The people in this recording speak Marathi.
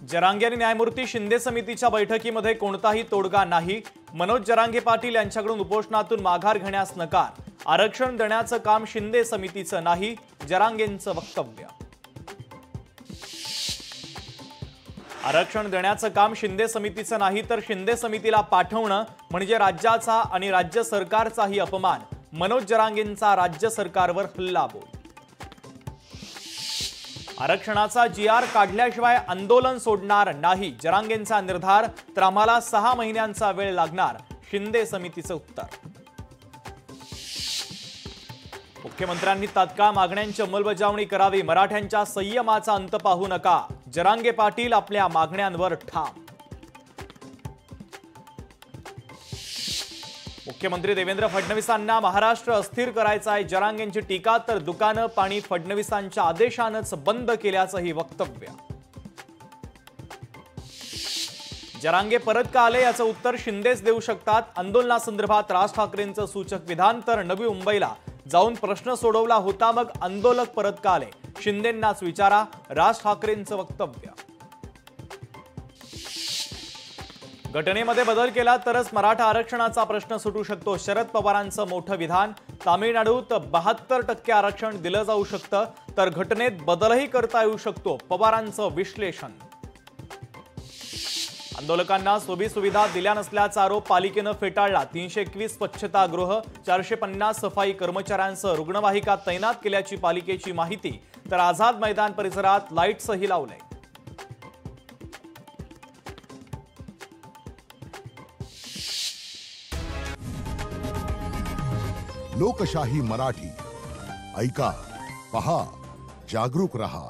जरांगे आणि न्यायमूर्ती शिंदे समितीच्या बैठकीमध्ये कोणताही तोडगा नाही। मनोज जरांगे पाटील यांच्याकडून उपोषणातून माघार घेण्यास नकार। आरक्षण देण्याचं काम शिंदे समितीचं नाही, जरांगेंचं वक्तव्य। आरक्षण देण्याचं काम शिंदे समितीचं नाही तर शिंदे समितीला पाठवणं म्हणजे राज्याचा आणि राज्य सरकारचाही अपमान। मनोज जरांगेंचा राज्य सरकारवर हल्लाबोल। आरक्षणाचा जीआर काढल्याशिवाय आंदोलन सोडणार नाही, जरांगेंचा निर्धार। तर आम्हाला 6 महिन्यांचा वेळ लागणार, शिंदे समितीचं उत्तर। मुख्यमंत्र्यांनी तात्काळ मागण्यांची अंमलबजावणी करावी, मराठ्यांच्या संयमाचा अंत पाहू नका, जरांगे पाटील आपल्या मागण्यांवर ठाम। मुख्यमंत्री देवेंद्र फडणवीसांना महाराष्ट्र अस्थिर करायचा आहे, जरांगेंची टीका। तर दुकानं पाणी फडणवीसांच्या आदेशानंच बंद केल्याचंही वक्तव्य। जरांगे परत का आले याचं उत्तर शिंदेच देऊ शकतात। आंदोलनासंदर्भात राज ठाकरेंचं सूचक विधान। तर नवी मुंबईला जाऊन प्रश्न सोडवला होता, मग आंदोलक परत का आले, शिंदेंनाच विचारा, राज ठाकरेंचं वक्तव्य। घटनेमध्ये बदल केला तरच मराठा आरक्षणाचा प्रश्न सुटू शकतो, शरद पवारांचं मोठं विधान। तामिळनाडूत 72% आरक्षण दिलं जाऊ शकतं, तर घटनेत बदलही करता येऊ शकतो, पवारांचं विश्लेषण। आंदोलकांना सोयी सुविधा दिल्या नसल्याचा आरोप पालिकेनं फेटाळला। 321 स्वच्छतागृह, 450 सफाई कर्मचाऱ्यांसह रुग्णवाहिका तैनात केल्याची पालिकेची माहिती। तर आझाद मैदान परिसरात लाईट्सही लावले। लोकशाही मराठी ऐका, पहा, जागरूक रहा।